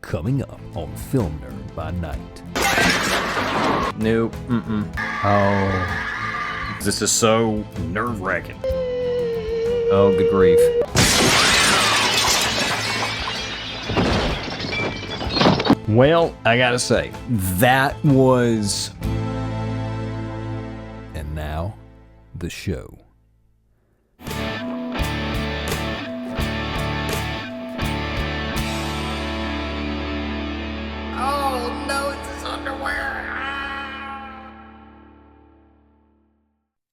coming up on Film Nerd by Night. Nope. Oh. This is so nerve-wracking. Oh, good grief. Well, I gotta say, that was... And now, the show.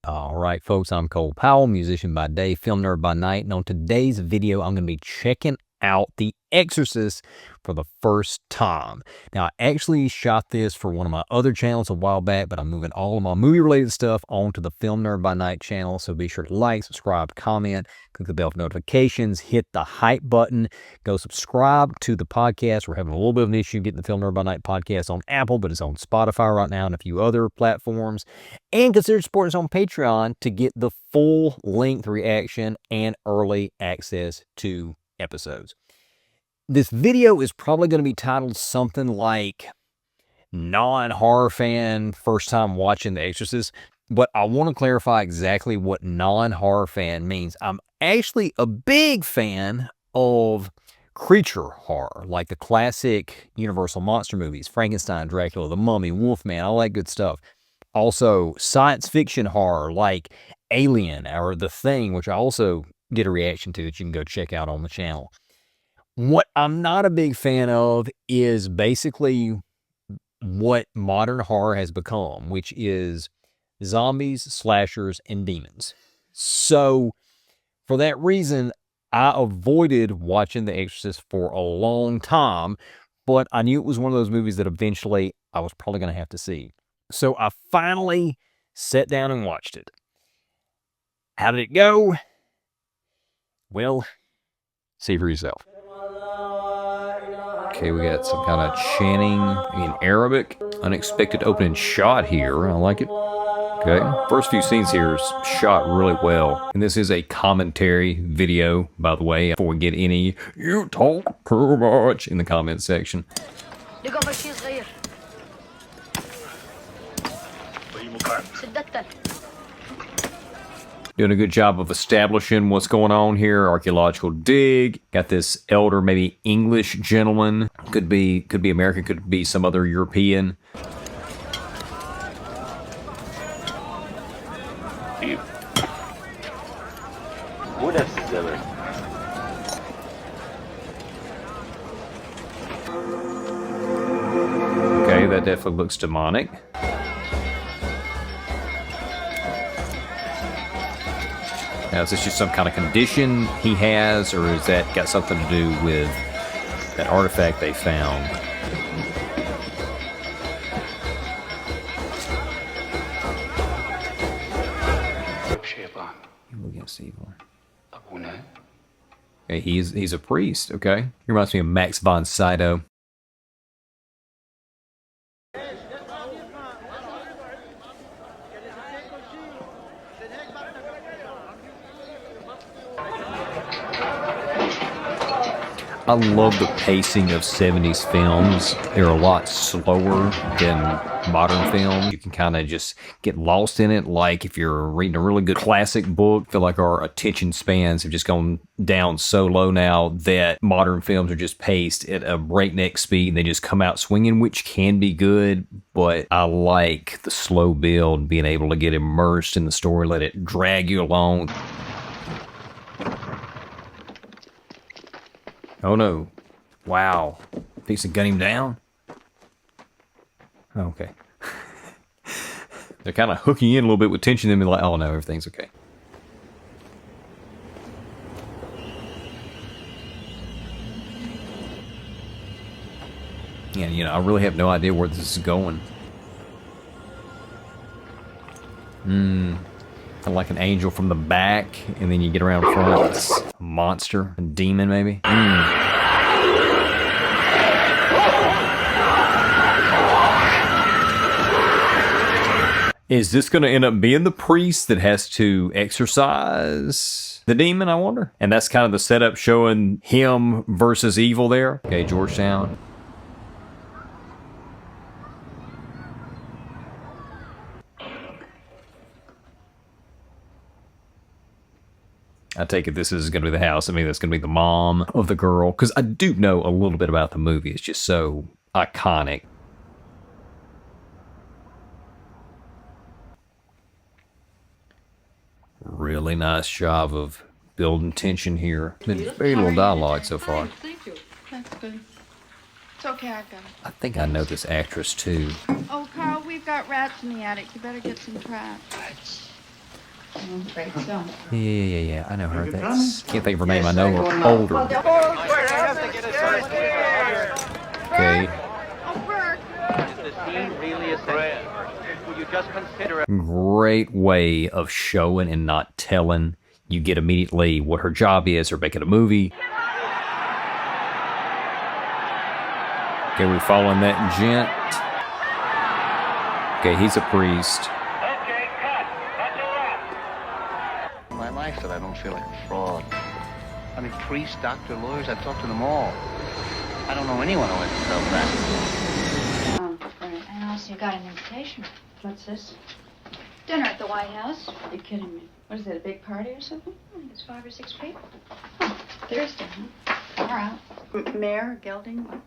Alright folks, I'm Cole Powell, musician by day, film nerd by night, and on today's video I'm going to be checking out The Exorcist for the first time. Now, I actually shot this for one of my other channels a while back, but I'm moving all of my movie-related stuff onto the Film Nerd by Night channel, so be sure to like, subscribe, comment, click the bell for notifications, hit the hype button, go subscribe to the podcast. We're having a little bit of an issue getting the Film Nerd by Night podcast on Apple, but it's on Spotify right now and a few other platforms. And consider supporting us on Patreon to get the full-length reaction and early access to episodes. This video is probably going to be titled something like non-horror fan first time watching The Exorcist, but I want to clarify exactly what non-horror fan means. I'm actually a big fan of creature horror, like the classic Universal monster movies, Frankenstein, Dracula, The Mummy, Wolfman, all that good stuff. Also, science fiction horror like Alien or The Thing, which I also did a reaction to that you can go check out on the channel. What I'm not a big fan of is basically what modern horror has become, which is zombies, slashers, and demons. So, for that reason, I avoided watching The Exorcist for a long time, but I knew it was one of those movies that eventually I was probably going to have to see. So, I finally sat down and watched it. How did it go? Well, see for yourself. Okay, we got some kind of chanting in Arabic. Unexpected opening shot here. I like it. Okay, first few scenes here is shot really well. And this is a commentary video, by the way, before we get any, you talk too much, in the comment section. Doing a good job of establishing what's going on here. Archaeological dig. Got this elder, maybe English gentleman. Could be American, could be some other European. Okay, that definitely looks demonic. Now, is this just some kind of condition he has, or is that got something to do with that artifact they found? Evil against evil. Okay, he's a priest, okay? He reminds me of Max von Sydow. I love the pacing of 70s films. They're a lot slower than modern films. You can kind of just get lost in it. Like if you're reading a really good classic book, I feel like our attention spans have just gone down so low now that modern films are just paced at a breakneck speed and they just come out swinging, which can be good, but I like the slow build, being able to get immersed in the story, let it drag you along. Oh no. Wow. Piece of gun him down? Okay. They're kind of hooking you in a little bit with tension and be like, oh no, everything's okay. Yeah, you know, I really have no idea where this is going. Kind of like an angel from the back, and then you get around front, it's a monster, a demon maybe. Is this going to end up being the priest that has to exorcise the demon, I wonder? And that's kind of the setup showing him versus evil there. Okay, Georgetown. I take it this is going to be the house. I mean, that's going to be the mom of the girl. Because I do know a little bit about the movie. It's just so iconic. Really nice job of building tension here. Been very little dialogue so far. Thank you. That's good. It's okay, I've got it. I think I know this actress too. Oh, Carl, we've got rats in the attic. You better get some traps. I'm afraid so. Yeah. I know her. That's can't think of her name. I know her older. Okay. Great way of showing and not telling. You get immediately what her job is, or making a movie. Okay, we following that gent. Okay, he's a priest. Okay, cut. That's a wrap. My life that I don't feel like a fraud. I mean, priests, doctor, lawyers, I talk to them all. I don't know anyone who hasn't felt that. And also you got an invitation. What's this? Dinner at the White House. Are you kidding me? What is it, a big party or something? I think it's 5 or 6 people. Oh, Thursday, huh? All right. Mayor, gelding, what? I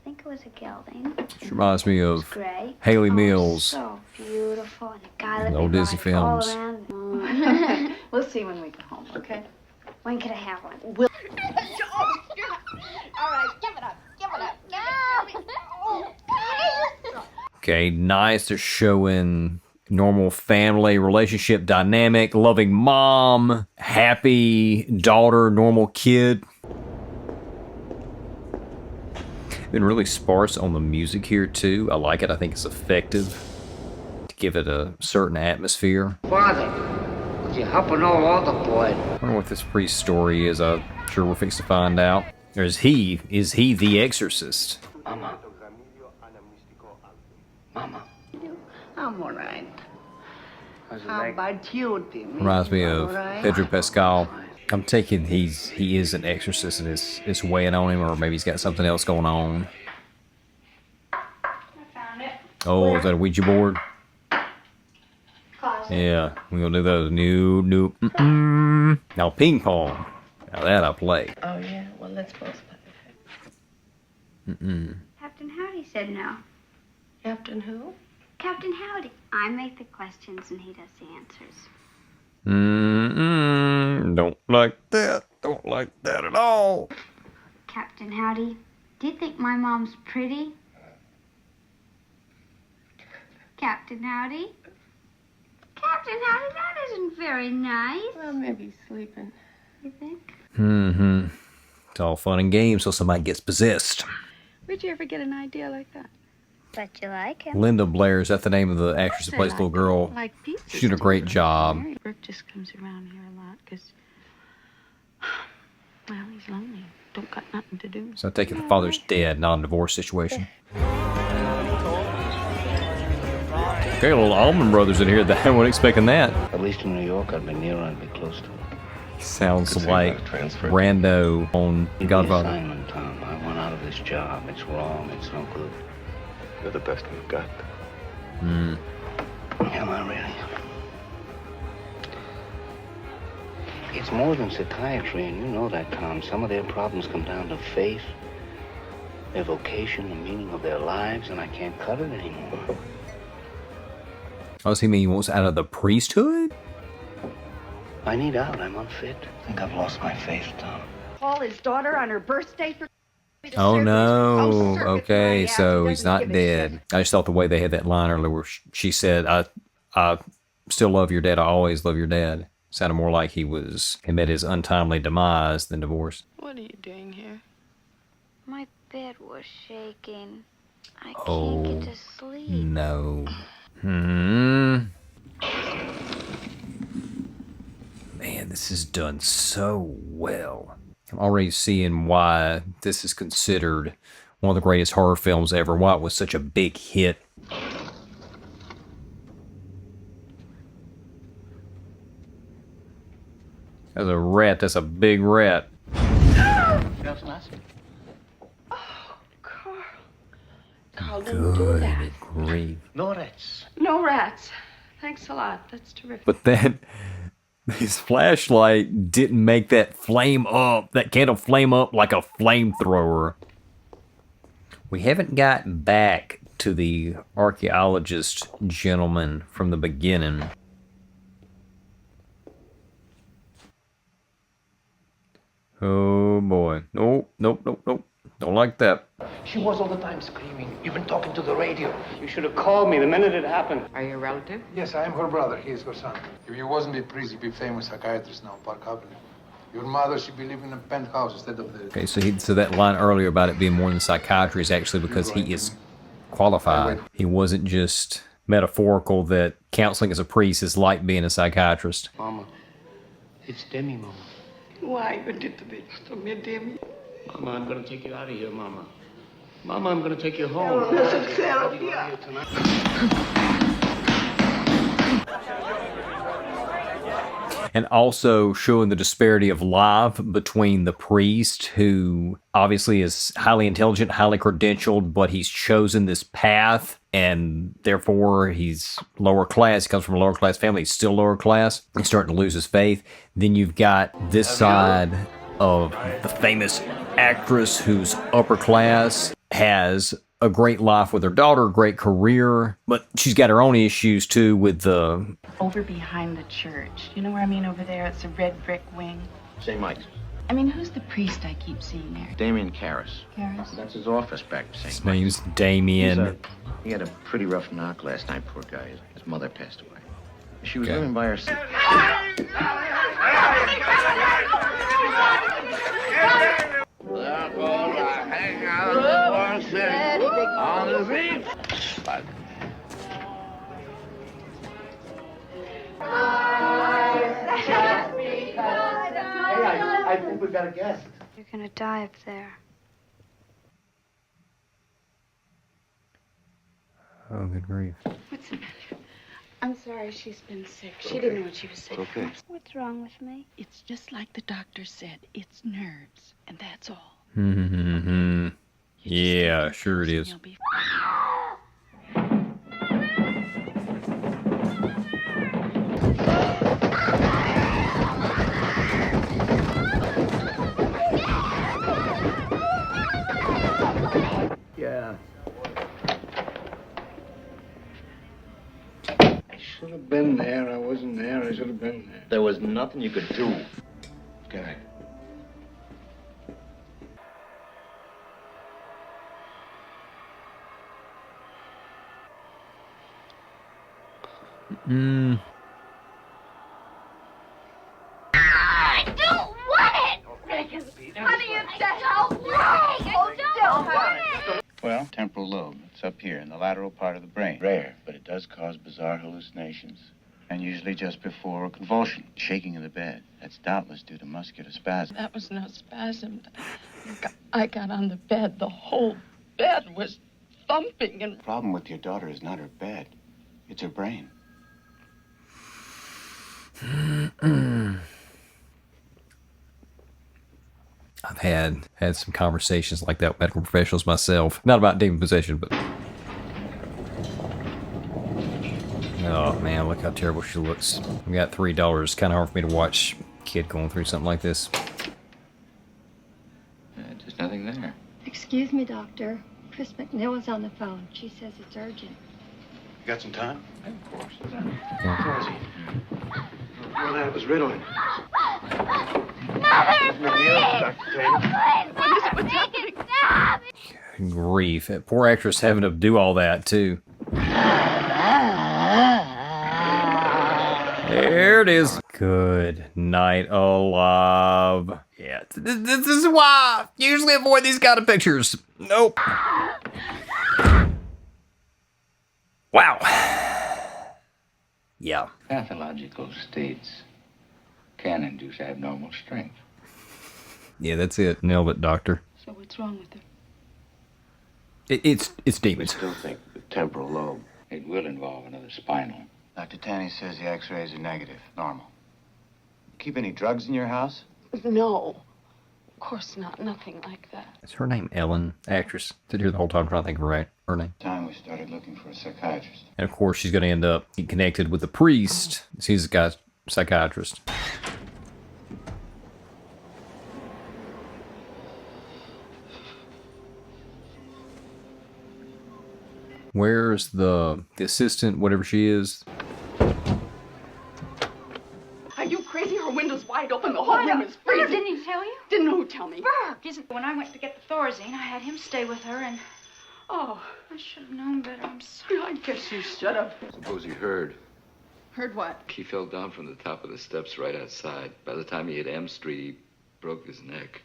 think it was a gelding. She reminds me It was of gray. Haley Oh, Mills. so beautiful. And a guy let Old me Disney ride all films. around. We'll see when we get home, okay? When can I have one? We'll... All right, give it up. Give it up. Okay, nice. They're showing normal family relationship dynamic, loving mom, happy daughter, normal kid. Been really sparse on the music here too. I like it. I think it's effective to give it a certain atmosphere. Father, would you help an old altar boy? I wonder what this priest story is. I'm sure we're fixing to find out. Or is he the Exorcist? Mama. Mama. I'm all right. How's your How leg? about you, Timmy? Reminds me of All right? Pedro Pascal. I'm taking he is an exorcist and it's weighing on him, or maybe he's got something else going on. I found it. Oh, is that a Ouija board? Closet. Yeah, we're gonna do those. New. Now ping pong. Now that I play. Oh, yeah, well, let's both play. Captain Howdy said no. Captain who? Captain Howdy. I make the questions and he does the answers. Don't like that. Don't like that at all. Captain Howdy, do you think my mom's pretty? Captain Howdy? Captain Howdy, that isn't very nice. Well, maybe he's sleeping. You think? It's all fun and games till somebody gets possessed. Where'd you ever get an idea like that? But you like him. Linda Blair, is that the name of the actress that plays the little girl? Like pieces. She's doing a great job. Brooke just comes around here a lot because, well, he's lonely. Don't got nothing to do. So I take it the father's dead, not a divorce situation. Okay, little Allman Brothers in here. I wasn't expecting that. At least in New York, I'd be near her, I'd be close to her. Sounds Could see like about a transfer. Rando on Give me Godfather. assignment, Tom. I want out of this job. It's wrong. It's no good. You're the best we've got. Am I really? It's more than psychiatry, and you know that, Tom. Some of their problems come down to faith, their vocation, the meaning of their lives, and I can't cut it anymore. Oh, does he mean he wants out of the priesthood? I need out. I'm unfit. I think I've lost my faith, Tom. Call his daughter on her birthday for... Oh no. Okay, so he's not dead. I just thought the way they had that line earlier where she said, I still love your dad. I always love your dad. Sounded more like he met his untimely demise than divorce. What are you doing here? My bed was shaking. I Oh, can't get to sleep. no. Man, this is done so well. I'm already seeing why this is considered one of the greatest horror films ever, why it was such a big hit. That's a rat. That's a big rat. That's nice. Carl. Carl, don't do that. Good grief. No rats. No rats. Thanks a lot. That's terrific. But His flashlight didn't make that candle flame up like a flamethrower. We haven't gotten back to the archaeologist gentleman from the beginning. Oh boy. Nope. Don't like that. She was all the time screaming, even talking to the radio. You should have called me the minute it happened. Are you a relative? Yes, I am her brother. He is her son. If you wasn't a priest, you'd be famous psychiatrist now, Park Avenue. Your mother should be living in a penthouse instead of the... Okay, so that line earlier about it being more than psychiatry is actually because he is qualified. He wasn't just metaphorical that counseling as a priest is like being a psychiatrist. Mama, it's Demi, Mama. Why you did this to me, Demi? Mama, I'm gonna take you out of here, Mama. Mama, I'm gonna take you home. And also showing the disparity of life between the priest, who obviously is highly intelligent, highly credentialed, but he's chosen this path, and therefore he's lower class. He comes from a lower class family. He's still lower class. He's starting to lose his faith. Then you've got this side of the famous actress who's upper class, has a great life with her daughter, a great career, but she's got her own issues too with the... Over behind the church. You know where I mean over there? It's a red brick wing. St. Mike's. I mean, who's the priest I keep seeing there? Damien Karras. Karras? That's his office back to St. His Mike's. name's Damien. He had a pretty rough knock last night, poor guy. His mother passed away. She was Okay. living by herself. There goes a hangout in City on the beach. I think we got a guest. You're gonna die up there. Oh, good grief. What's the matter? I'm sorry, she's been sick. She didn't know what she was saying. Okay. What's wrong with me? It's just like the doctor said. It's nerves, and that's all. Yeah, sure it is. You'll be Yeah. I should have been there. I wasn't there. I should have been there. There was nothing you could do. Okay. I don't want it! Honey, it's a help! Oh, don't want it! Well, temporal lobe. It's up here in the lateral part of the brain. Rare, but it does cause bizarre hallucinations. And usually just before a convulsion. Shaking in the bed. That's doubtless due to muscular spasm. That was no spasm. I got on the bed. The whole bed was thumping and... The problem with your daughter is not her bed. It's her brain. I've had some conversations like that with medical professionals myself. Not about demon possession, but... Oh, man, look how terrible she looks. We got $3. Kind of hard for me to watch a kid going through something like this. Just nothing there. Excuse me, doctor. Chris McNeil's on the phone. She says it's urgent. You got some time? Of course. Where is he? Well, that was Ritalin. Mother, please! Please, make it stop! Grief. That poor actress having to do all that, too. There it is. Good night, alive. Yeah, this is why I usually avoid these kind of pictures. Nope. Wow. Yeah. Pathological states can induce abnormal strength. Yeah, that's it. Nailed it, doctor. So what's wrong with her? It's We demons. still think the temporal lobe. It will involve another spinal. Dr. Tanny says the x-rays are negative, normal. Keep any drugs in your house? No. Of course not. Nothing like that. Is her name Ellen, actress? Sit here the whole time trying to think of her name. Time we started looking for a psychiatrist. And of course, she's going to end up getting connected with the priest. He's a guy's psychiatrist. Where's the assistant, whatever she is? Are you crazy? Her window's wide open. The whole room is freezing. Didn't he tell you? Didn't who tell me? Burke, isn't. When I went to get the Thorazine, I had him stay with her, and Oh, I should have known better. I'm sorry. I guess you should have. Suppose he heard. Heard what? He fell down from the top of the steps right outside. By the time he hit M Street, he broke his neck.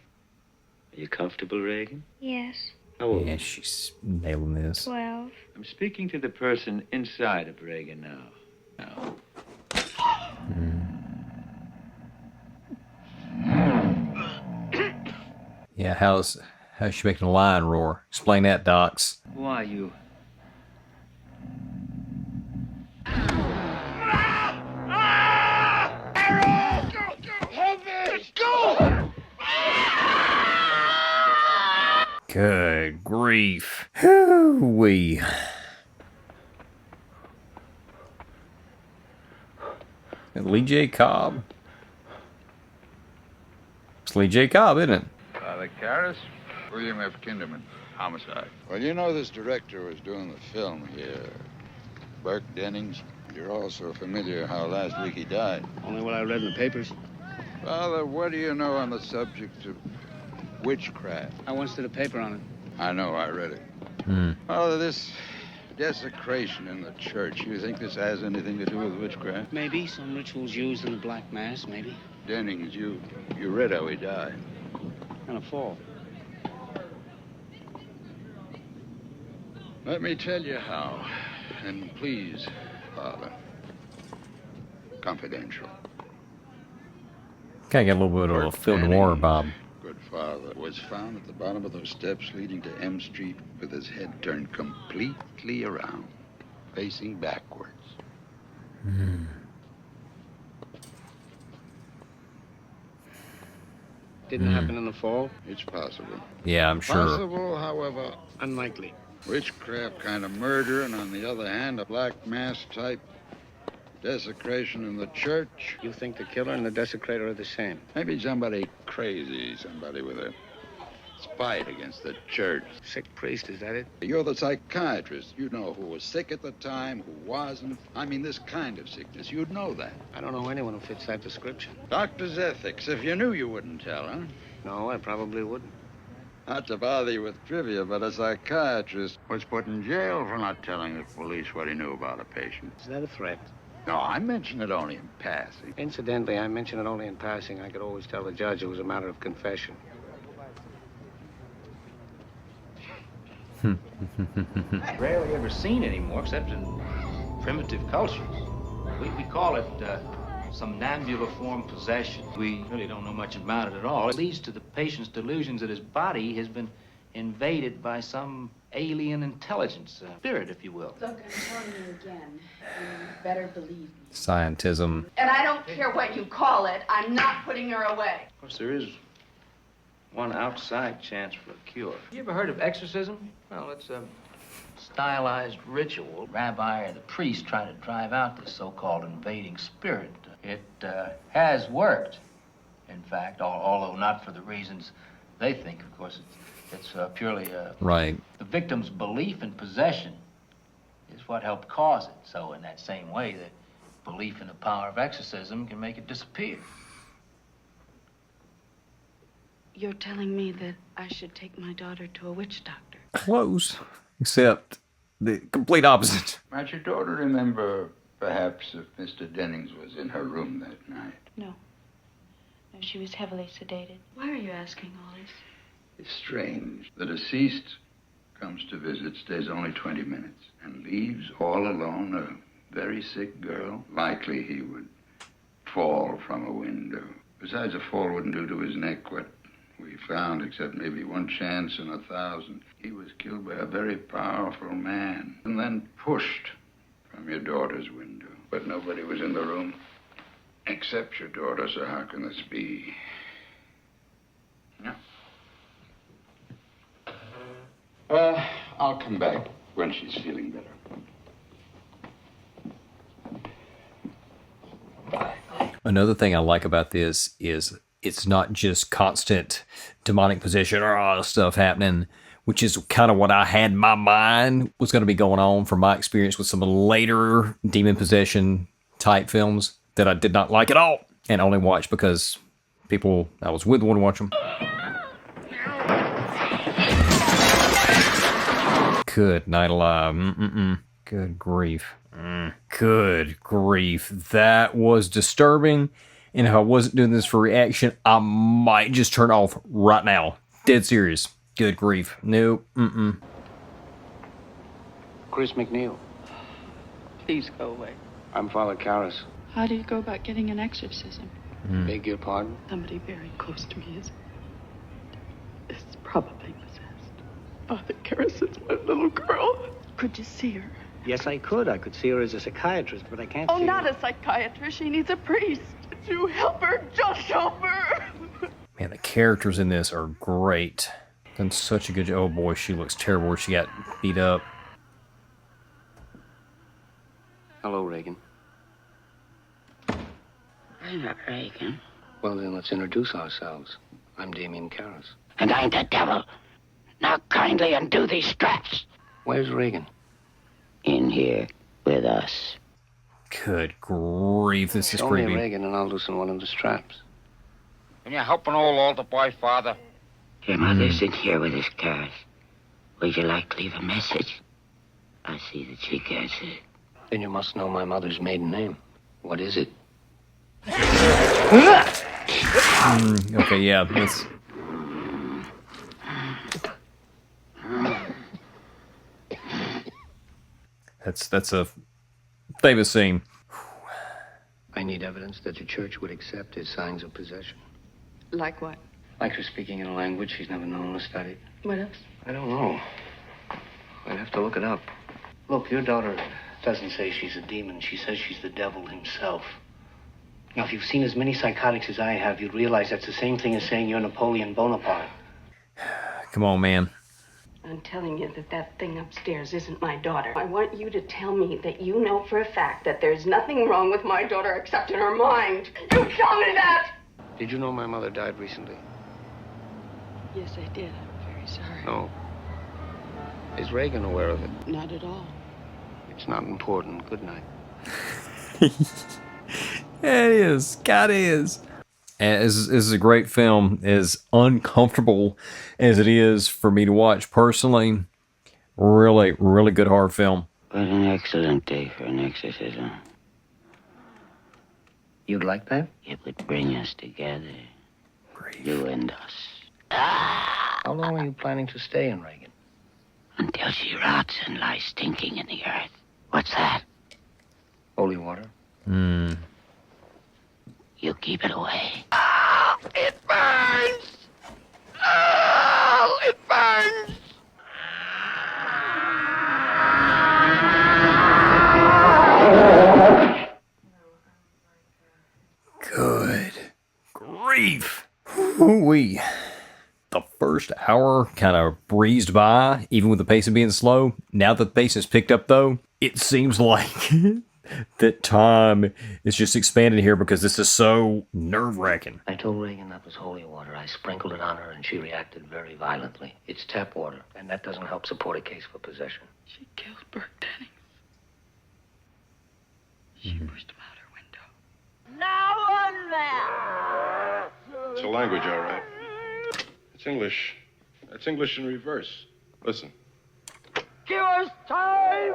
Are you comfortable, Reagan? Yes. Oh, Yeah, she's nailing this. 12. I'm speaking to the person inside of Reagan now. Yeah, how's she making a lion roar? Explain that, Docs. Who are you? Good grief. Hoo-wee. Lee J. Cobb. It's Lee J. Cobb, isn't it? Father Karras, William F. Kinderman, homicide. Well, you know this director was doing the film here. Burke Dennings. You're also familiar how last week he died. Only what I read in the papers. Father, what do you know on the subject of witchcraft? I once did a paper on it. I know, I read it. Oh, this desecration in the church, you think this has anything to do with witchcraft? Maybe some rituals used in the Black Mass, maybe. Dennings, you read how he died. On a fall. Let me tell you how. And please, Father, confidential. Kind of got a little bit of a film noir, Bob. Good father was found at the bottom of those steps leading to M Street with his head turned completely around, facing backwards. Didn't happen in the fall? It's possible. Yeah, I'm sure. Possible, however, Unlikely. witchcraft kind of murder, and on the other hand, a Black Mass type desecration in the church. You think the killer and the desecrator are the same? Maybe somebody crazy, somebody with a spite against the church. Sick priest, is that it? You're the psychiatrist. You know who was sick at the time, who wasn't. I mean, this kind of sickness. You'd know that. I don't know anyone who fits that description. Doctor's ethics. If you knew, you wouldn't tell, huh? No, I probably wouldn't. Not to bother you with trivia, but a psychiatrist was put in jail for not telling the police what he knew about a patient. Is that a threat? No, I mention it only in passing. Incidentally, I mention it only in passing. I could always tell the judge it was a matter of confession. Rarely ever seen anymore, except in primitive cultures. We call it somnambuliform possession. We really don't know much about it at all. It leads to the patient's delusions that his body has been invaded by some alien intelligence, spirit, if you will. Look, I'm telling you again, you better believe me. Scientism. And I don't care what you call it, I'm not putting her away. Of course, there is one outside chance for a cure. You ever heard of exorcism? Well, it's a stylized ritual. The rabbi or the priest try to drive out this so-called invading spirit. It has worked, in fact, although not for the reasons they think. Of course, it's purely right. The victim's belief in possession is what helped cause it. So in that same way, the belief in the power of exorcism can make it disappear. You're telling me that I should take my daughter to a witch doctor? Close, except the complete opposite. Might your daughter remember, perhaps, if Mr. Dennings was in her room that night? No. No, she was heavily sedated. Why are you asking all this? It's strange. The deceased comes to visit, stays only 20 minutes, and leaves all alone a very sick girl. Likely he would fall from a window. Besides, a fall wouldn't do to his neck what we found, except maybe one chance in 1,000. He was killed by a very powerful man and then pushed from your daughter's window. But nobody was in the room except your daughter, so how can this be? No. I'll come back when she's feeling better. Another thing I like about this is it's not just constant demonic possession or all stuff happening. which is kind of what I had in my mind was going to be going on from my experience with some later demon possession type films that I did not like at all and only watched because people I was with wanted to watch them. Good night alive. Good grief. Good grief. That was disturbing. And if I wasn't doing this for reaction, I might just turn off right now. Dead serious. Good grief. Nope. Chris McNeil. Please go away. I'm Father Karras. How do you go about getting an exorcism? Beg your pardon? Somebody very close to me is probably possessed. Father Karras is my little girl. Could you see her? Yes, I could. I could see her as a psychiatrist, but I can't see not her. a psychiatrist. She needs a priest. Would you help her? Just help her. Man, the characters in this are great. Done such a good job. Oh boy, she looks terrible where she got beat up. Hello, Reagan. I'm not Reagan. Well, then let's introduce ourselves. I'm Damien Karras. And I'm the devil. Now kindly undo these straps. Where's Reagan? In here with us. Good grief, this is Show creepy. me Reagan and I'll loosen one of the straps. Can you help an old altar boy, Father? Your mother's in here with us, Karras. Would you like to leave a message? I see that she gets it. Then you must know my mother's maiden name. What is it? Okay, yeah, that's... That's a famous scene. I need evidence that the church would accept as signs of possession. Like what? Like her speaking in a language she's never known or studied. What else? I don't know. I'd have to look it up. Look, your daughter doesn't say she's a demon. She says she's the devil himself. Now, if you've seen as many psychotics as I have, you'd realize that's the same thing as saying you're Napoleon Bonaparte. Come on, man. I'm telling you that thing upstairs isn't my daughter. I want you to tell me that you know for a fact that there's nothing wrong with my daughter except in her mind. You tell me that! Did you know my mother died recently? Yes, I did. I'm very sorry. No. Is Reagan aware of it? Not at all. It's not important. Good night. Yeah, it is. God, it is. And this is a great film. As uncomfortable as it is for me to watch personally, really, really good horror film. What an excellent day for an exorcism. You'd like that? It would bring us together. Grief. You and us. How long are you planning to stay in Reagan? Until she rots and lies stinking in the earth. What's that? Holy water. You keep it away. Oh, it burns! Oh, it burns! Good grief. Woo-wee. The first hour kind of breezed by, even with the pacing being slow. Now that the pace has picked up, though, it seems like that time is just expanded here because this is so nerve-wracking. I told Reagan that was holy water. I sprinkled it on her and she reacted very violently. It's tap water, and that doesn't help support a case for possession. She killed Bert Dennings. She pushed him out her window. Now unmask! It's a language, all right. It's English. It's English in reverse. Listen. Give us time!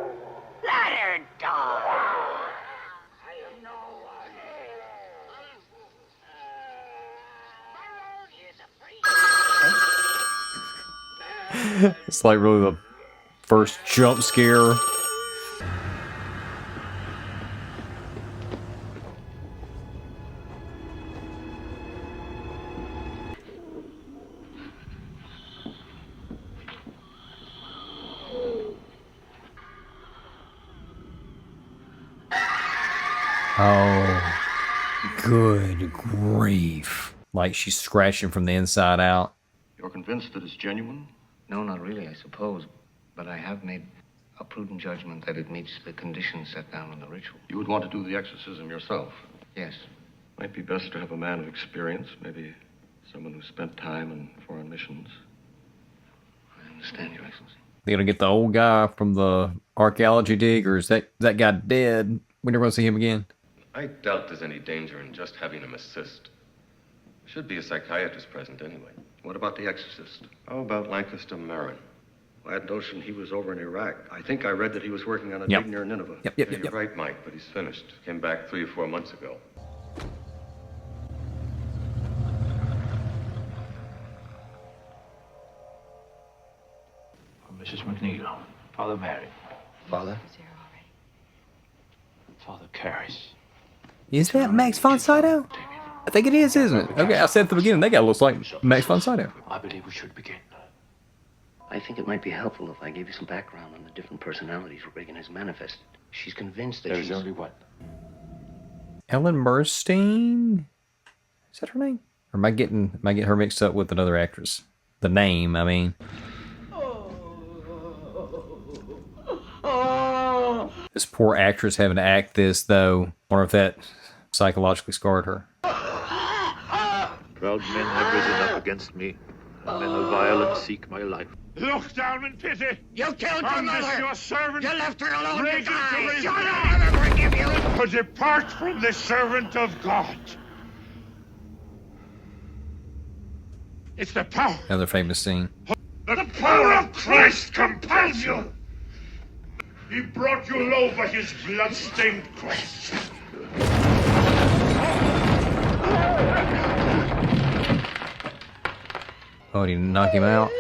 Let her die! It's like really the first jump scare. Oh, good grief. Like she's scratching from the inside out. You're convinced that it's genuine? No, not really, I suppose. But I have made a prudent judgment that it meets the conditions set down in the ritual. You would want to do the exorcism yourself? Yes. Might be best to have a man of experience, maybe someone who spent time in foreign missions. understand, Your Excellency. They gonna get the old guy from the archaeology dig, or is that guy dead? We never gonna see him again. I doubt there's any danger in just having him assist. Should be a psychiatrist present anyway. What about the Exorcist? How about Lancaster Marin? I had notion he was over in Iraq. I think I read that he was working on a Yep. dig near Nineveh. Yep. You're right, Mike, but he's finished. Came back 3 or 4 months ago. Mrs. McNeil, Father Mary. Father? Father Karras. Is that Max von Sydow? I think it is, isn't it? Okay, I said at the beginning, that guy looks like Max von Sydow. I believe we should begin. I think it might be helpful if I gave you some background on the different personalities Reagan has manifested. She's convinced that There's only one. Ellen Burstyn? Is that her name? Or am I getting her mixed up with another actress? The name, I mean. This poor actress having to act this, though. Wonder if that psychologically scarred her. Proud men have risen up against me, and men of violence seek my life. Look down in pity. You killed your On mother. this your servant. You left her alone to Reagan die. to Shut up! I'll never forgive you. To depart from the servant of God. It's the power. Another famous scene. The power of Christ compels you. He brought you low by his blood-stained cross. Oh, did he knock him out?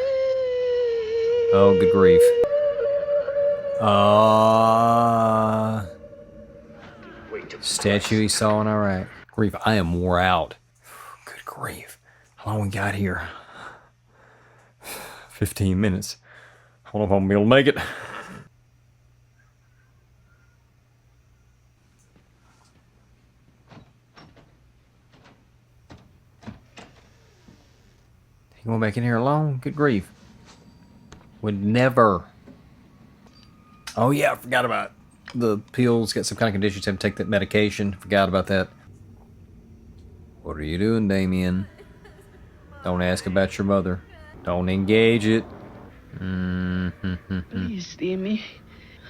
Oh, good grief. Statue he saw in Iraq. Grief, I am wore out. Good grief. How long we got here? 15 minutes. I don't know if I'm gonna be able to make it. You going back in here alone? Good grief. Would never. Oh yeah, I forgot about the pills. Got some kind of conditions. Have to take that medication. Forgot about that. What are you doing, Damien? Don't ask about your mother. Don't engage it. Please, Timmy.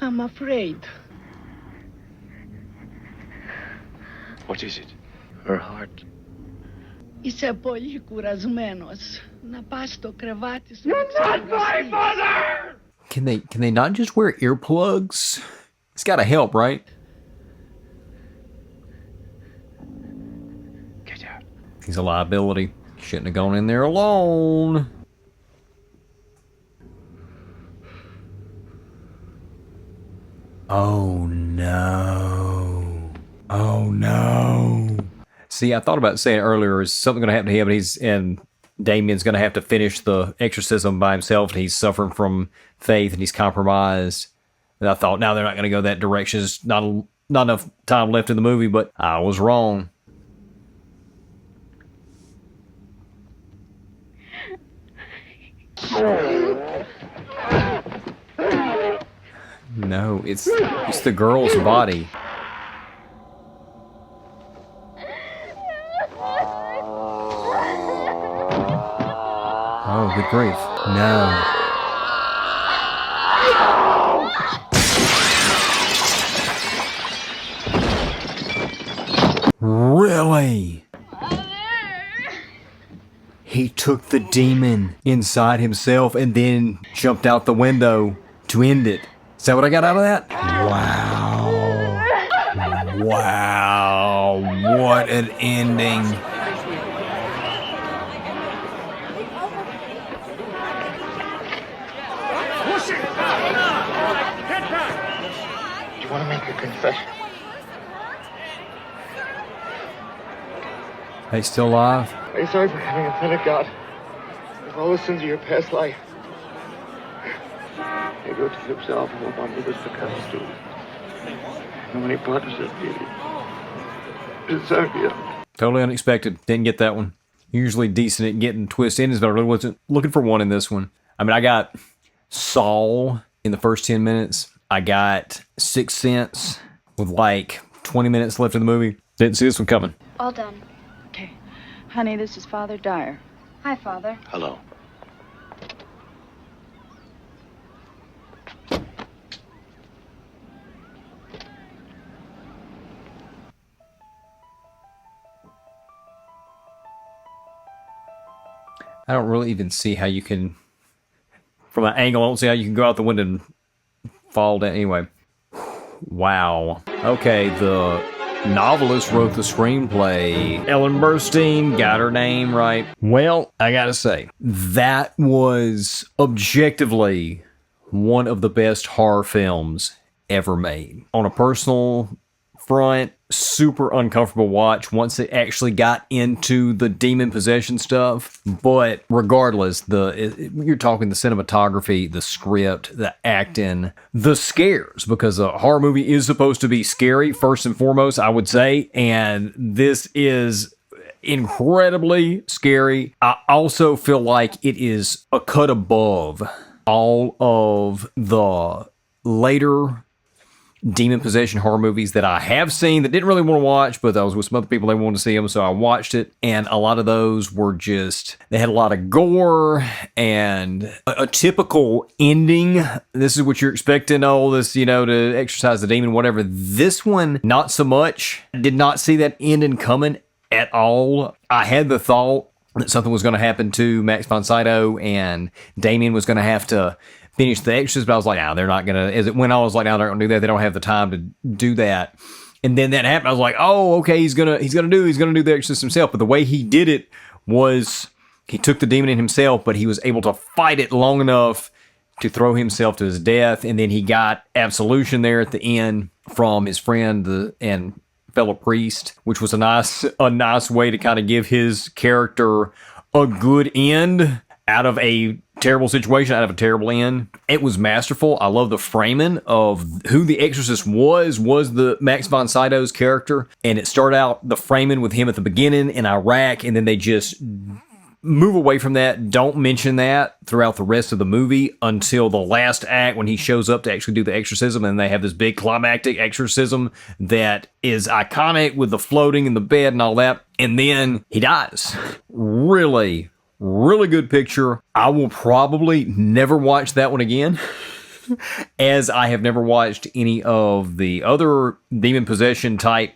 I'm afraid. What is it? Her heart. Είσαι πολύ κουρασμένος. Να πας στο κρεβάτι σου. You're not my mother! Can they not just wear earplugs? It's gotta help, right? Get out. He's a liability. Shouldn't have gone in there alone. Oh no. Oh no. See, I thought about saying earlier, is something going to happen to him, and Damien's going to have to finish the exorcism by himself, and he's suffering from faith, and he's compromised. And I thought, now they're not going to go that direction. There's not enough time left in the movie, but I was wrong. No, it's the girl's body. Oh, good grief. No. Really? He took the demon inside himself and then jumped out the window to end it. Is that what I got out of that? Wow. Wow. What an ending. Do you want to make a confession? Hey, still alive? Are you sorry for having offended God? With all the sins of your past life. He wrote to himself and won't want me this because too. And when he punished it, it's sorry. Totally unexpected. Didn't get that one. Usually decent at getting twist endings, but I really wasn't looking for one in this one. I mean, I got Saul in the first 10 minutes. I got Sixth Sense with like 20 minutes left in the movie. Didn't see this one coming. All done. Okay. Honey, this is Father Dyer. Hi, Father. Hello. I don't really even see how you can, from an angle, I don't see how you can go out the window and fall down. Anyway. Wow. Okay, the novelist wrote the screenplay. Ellen Burstyn, got her name right. Well, I gotta say, that was objectively one of the best horror films ever made. On a personal front, super uncomfortable watch once it actually got into the demon possession stuff. But regardless, you're talking the cinematography, the script, the acting, the scares, because a horror movie is supposed to be scary first and foremost, I would say, and this is incredibly scary. I also feel like it is a cut above all of the later demon possession horror movies that I have seen that didn't really want to watch, but I was with some other people, they wanted to see them, so I watched it. And a lot of those were just, they had a lot of gore and a typical ending. This is what you're expecting, to exorcise the demon, whatever. This one, not so much. I did not see that ending coming at all. I had the thought that something was going to happen to Max von Sydow and Damien was going to have to finish the Exorcist, but I was like, they're not going to, as it went on, I was like, they're not going to do that. They don't have the time to do that. And then that happened. I was like, oh, okay, he's going to do the Exorcist himself. But the way he did it was he took the demon in himself, but he was able to fight it long enough to throw himself to his death. And then he got absolution there at the end from his friend and fellow priest, which was a nice way to kind of give his character a good end out of a terrible situation, out of a terrible end. It was masterful. I love the framing of who the Exorcist was the Max von Sydow's character. And it started out the framing with him at the beginning in Iraq, and then they just move away from that, don't mention that throughout the rest of the movie until the last act when he shows up to actually do the exorcism, and they have this big climactic exorcism that is iconic with the floating in the bed and all that. And then he dies. Really good picture. I will probably never watch that one again, as I have never watched any of the other demon possession type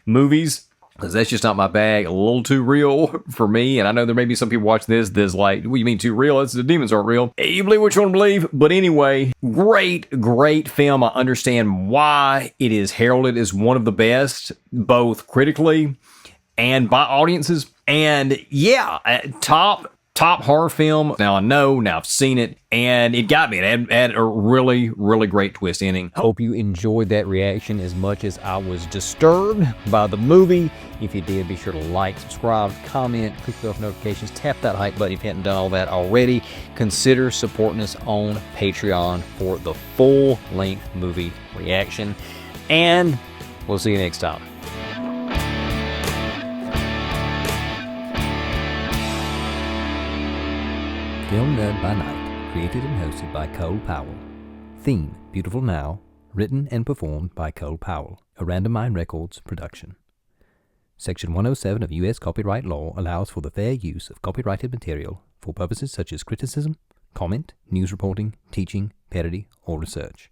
movies, because that's just not my bag. A little too real for me. And I know there may be some people watching this that's like, what do you mean too real? The demons aren't real. You believe what you want to believe. But anyway, great film. I understand why it is heralded as one of the best, both critically and by audiences. And yeah, top horror film. Now I know, now I've seen it, and it got me. It had a really great twist ending. Hope you enjoyed that reaction as much as I was disturbed by the movie. If you did, be sure to like, subscribe, comment, click the bell notifications, tap that hype button if you hadn't done all that already. Consider supporting us on Patreon for the full-length movie reaction. And we'll see you next time. Film Nerd by Night, created and hosted by Cole Powell. Theme, Beautiful Now, written and performed by Cole Powell, a Random Mind Records production. Section 107 of U.S. copyright law allows for the fair use of copyrighted material for purposes such as criticism, comment, news reporting, teaching, parody, or research.